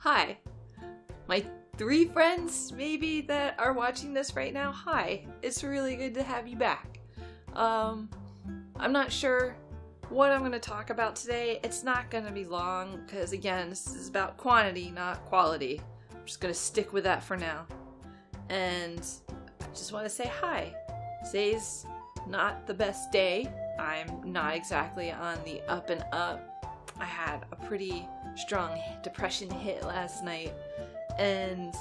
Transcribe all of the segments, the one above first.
Hi. My 3 friends, maybe, that are watching this right now, hi. It's really good to have you back. I'm not sure what I'm going to talk about today. It's not going to be long, because again, this is about quantity, not quality. I'm just going to stick with that for now. And I just want to say hi. Today's not the best day. I'm not exactly on the up and up. I had a pretty strong depression hit last night, and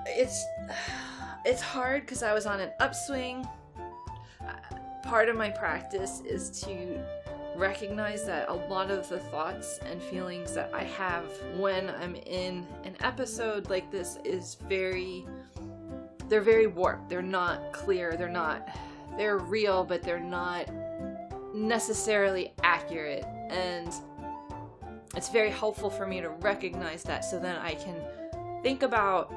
it's hard because I was on an upswing. Part of my practice is to recognize that a lot of the thoughts and feelings that I have when I'm in an episode like this they're very warped. They're not clear. They're real, but they're not necessarily accurate. And it's very helpful for me to recognize that, so then I can think about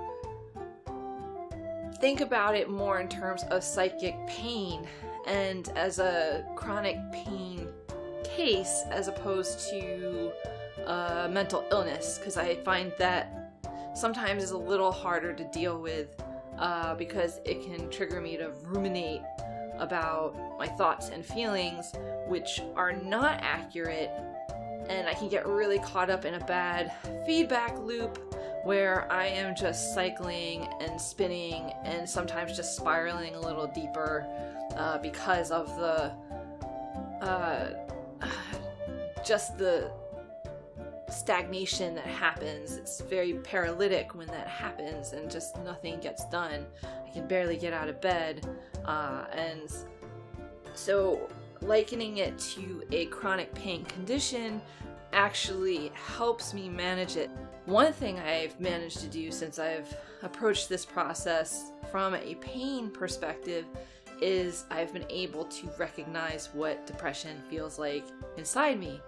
it more in terms of psychic pain and as a chronic pain case as opposed to mental illness, because I find that sometimes is a little harder to deal with because it can trigger me to ruminate about my thoughts and feelings, which are not accurate, and I can get really caught up in a bad feedback loop where I am just cycling and spinning and sometimes just spiraling a little deeper because of just the stagnation that happens. It's very paralytic when that happens and just nothing gets done. I can barely get out of bed, and so likening it to a chronic pain condition actually helps me manage it. One thing I've managed to do since I've approached this process from a pain perspective is I've been able to recognize what depression feels like inside me.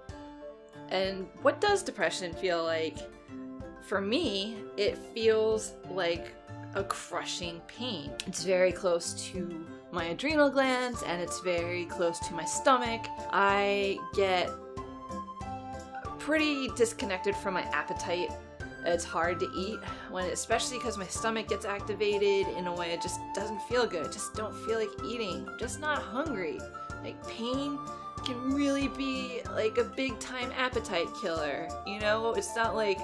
And what does depression feel like? For me, it feels like a crushing pain. It's very close to my adrenal glands and it's very close to my stomach. I get pretty disconnected from my appetite. It's hard to eat, especially because my stomach gets activated in a way it just doesn't feel good. I just don't feel like eating. I'm just not hungry. Like, pain can really be like a big time appetite killer, you know? It's not like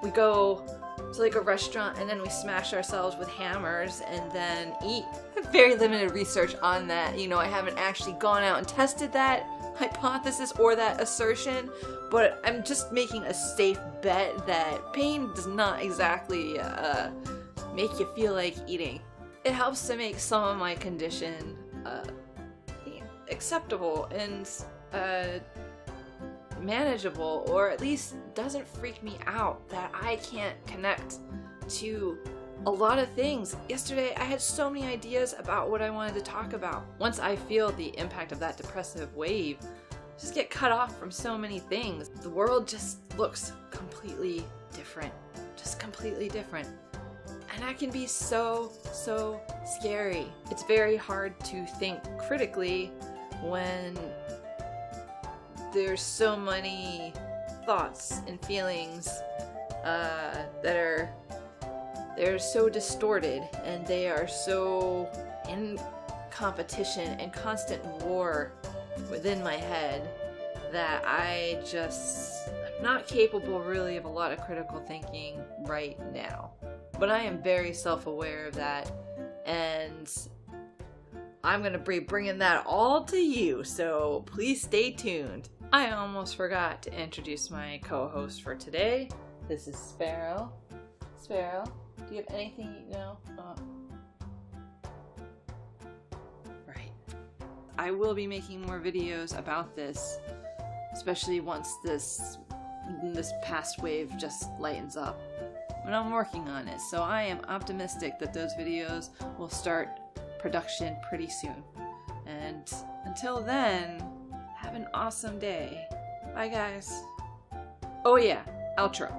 we go to like a restaurant and then we smash ourselves with hammers and then eat. I have very limited research on that. You know, I haven't actually gone out and tested that hypothesis or that assertion, but I'm just making a safe bet that pain does not exactly make you feel like eating. It helps to make some of my condition acceptable and manageable, or at least doesn't freak me out that I can't connect to a lot of things. Yesterday I had so many ideas about what I wanted to talk about. Once I feel the impact of that depressive wave, I just get cut off from so many things. The world just looks completely different. Just completely different. And that can be so scary. It's very hard to think critically when there's so many thoughts and feelings they're so distorted, and they are so in competition and constant war within my head that I'm not capable really of a lot of critical thinking right now. But I am very self-aware of that, and I'm going to be bringing that all to you, so please stay tuned. I almost forgot to introduce my co-host for today. This is Sparrow. Sparrow, do you have anything you know? Right. I will be making more videos about this, especially once this past wave just lightens up. But I'm working on it, so I am optimistic that those videos will start production pretty soon. And until then, have an awesome day. Bye guys. Oh yeah, outro.